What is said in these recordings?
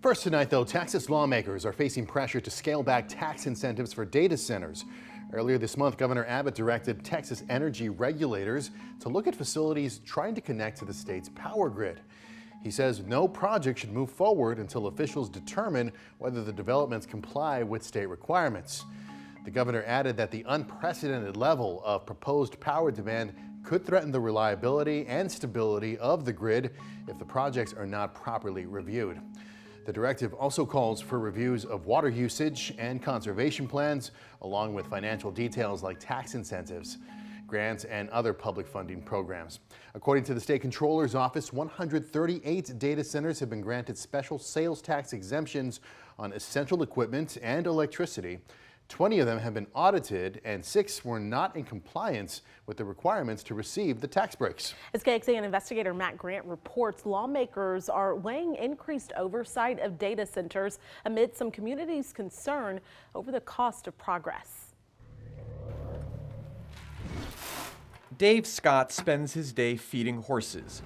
First tonight, though, Texas lawmakers are facing pressure to scale back tax incentives for data centers. Earlier this month, Governor Abbott directed Texas energy regulators to look at facilities trying to connect to the state's power grid. He says no project should move forward until officials determine whether the developments comply with state requirements. The governor added that the unprecedented level of proposed power demand could threaten the reliability and stability of the grid if the projects are not properly reviewed. The directive also calls for reviews of water usage and conservation plans, along with financial details like tax incentives, grants, and other public funding programs. According to the state controller's office, 138 data centers have been granted special sales tax exemptions on essential equipment and electricity. 20 of them have been audited, and 6 were not in compliance with the requirements to receive the tax breaks. As KXAN investigator Matt Grant reports, lawmakers are weighing increased oversight of data centers amid some communities' concern over the cost of progress. Dave Scott spends his day feeding horses,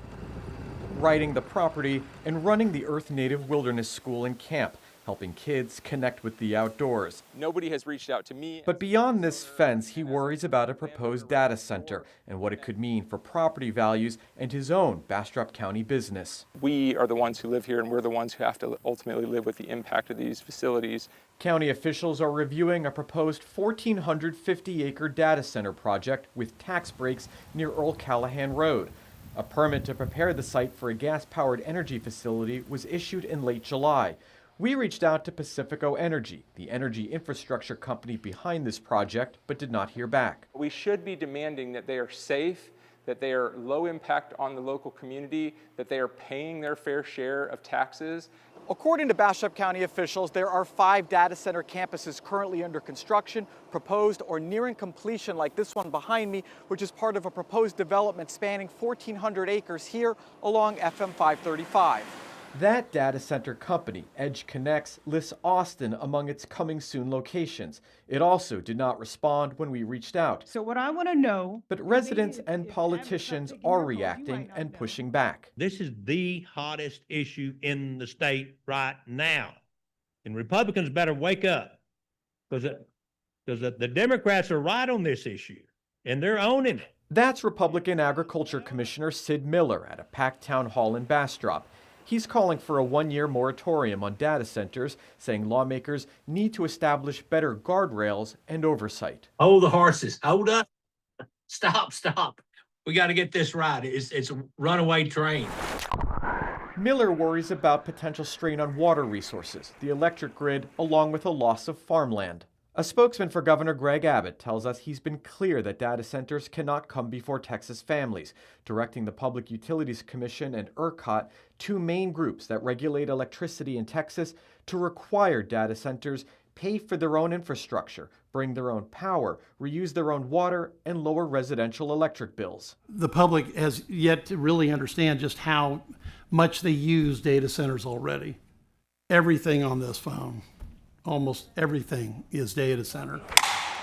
riding the property, and running the Earth Native Wilderness School and Camp, helping kids connect with the outdoors. Nobody has reached out to me. But beyond this fence, he worries about a proposed data center and what it could mean for property values and his own Bastrop County business. We are the ones who live here, and we're the ones who have to ultimately live with the impact of these facilities. County officials are reviewing a proposed 1,450-acre data center project with tax breaks near Earl Callahan Road. A permit to prepare the site for a gas-powered energy facility was issued in late July. We reached out to Pacifico Energy, the energy infrastructure company behind this project, but did not hear back. We should be demanding that they are safe, that they are low impact on the local community, that they are paying their fair share of taxes. According to Bastrop County officials, there are 5 data center campuses currently under construction, proposed, or nearing completion, like this one behind me, which is part of a proposed development spanning 1,400 acres here along FM 535. That data center company, Edge Connects, lists Austin among its coming soon locations. It also did not respond when we reached out. So what I want to know... But residents and politicians are reacting and pushing back. This is the hottest issue in the state right now. And Republicans better wake up, because the Democrats are right on this issue, and they're owning it. That's Republican Agriculture Commissioner Sid Miller at a packed town hall in Bastrop. He's calling for a 1-year moratorium on data centers, saying lawmakers need to establish better guardrails and oversight. Hold the horses. Hold up. Stop. We got to get this right. It's a runaway train. Miller worries about potential strain on water resources, the electric grid, along with a loss of farmland. A spokesman for Governor Greg Abbott tells us he's been clear that data centers cannot come before Texas families, directing the Public Utilities Commission and ERCOT, 2 main groups that regulate electricity in Texas, to require data centers pay for their own infrastructure, bring their own power, reuse their own water, and lower residential electric bills. The public has yet to really understand just how much they use data centers already. Everything on this phone, almost everything, is data center.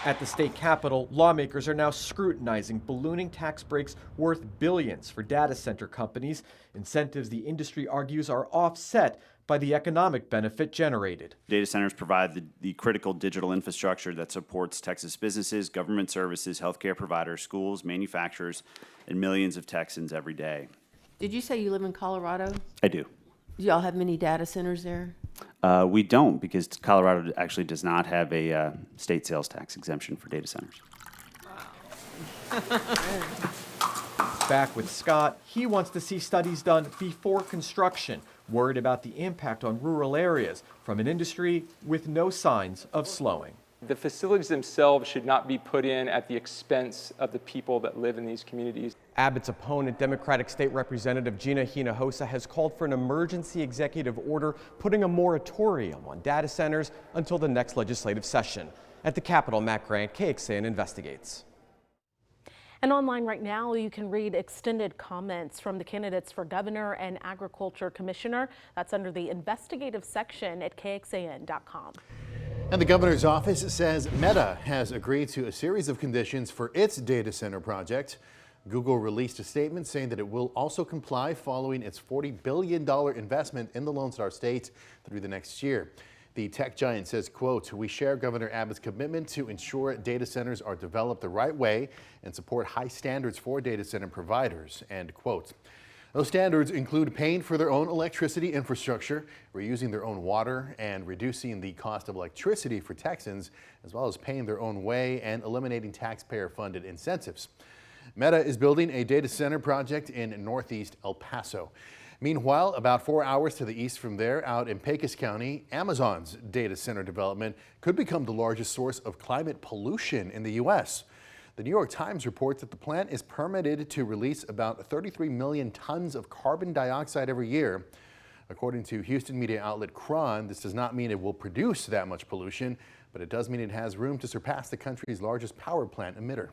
At the state capitol, lawmakers are now scrutinizing ballooning tax breaks worth billions for data center companies, incentives the industry argues are offset by the economic benefit generated. Data centers provide the critical digital infrastructure that supports Texas businesses, government services, healthcare providers, schools, manufacturers, and millions of Texans every day. Did you say you live in Colorado? I do. Do y'all have many data centers there? We don't, because Colorado actually does not have a state sales tax exemption for data centers. Back with Scott, he wants to see studies done before construction, worried about the impact on rural areas from an industry with no signs of slowing. The facilities themselves should not be put in at the expense of the people that live in these communities. Abbott's opponent, Democratic State Representative Gina Hinojosa, has called for an emergency executive order putting a moratorium on data centers until the next legislative session. At the Capitol, Matt Grant, KXAN investigates. And online right now, you can read extended comments from the candidates for governor and agriculture commissioner. That's under the investigative section at KXAN.com. And the governor's office says Meta has agreed to a series of conditions for its data center project. Google released a statement saying that it will also comply following its $40 billion investment in the Lone Star State through the next year. The tech giant says, quote, "We share Governor Abbott's commitment to ensure data centers are developed the right way and support high standards for data center providers," end quote. Those standards include paying for their own electricity infrastructure, reusing their own water, and reducing the cost of electricity for Texans, as well as paying their own way and eliminating taxpayer-funded incentives. Meta is building a data center project in northeast El Paso. Meanwhile, about 4 hours to the east from there, out in Pecos County, Amazon's data center development could become the largest source of climate pollution in the U.S. The New York Times reports that the plant is permitted to release about 33 million tons of carbon dioxide every year. According to Houston media outlet KXAN, this does not mean it will produce that much pollution, but it does mean it has room to surpass the country's largest power plant emitter.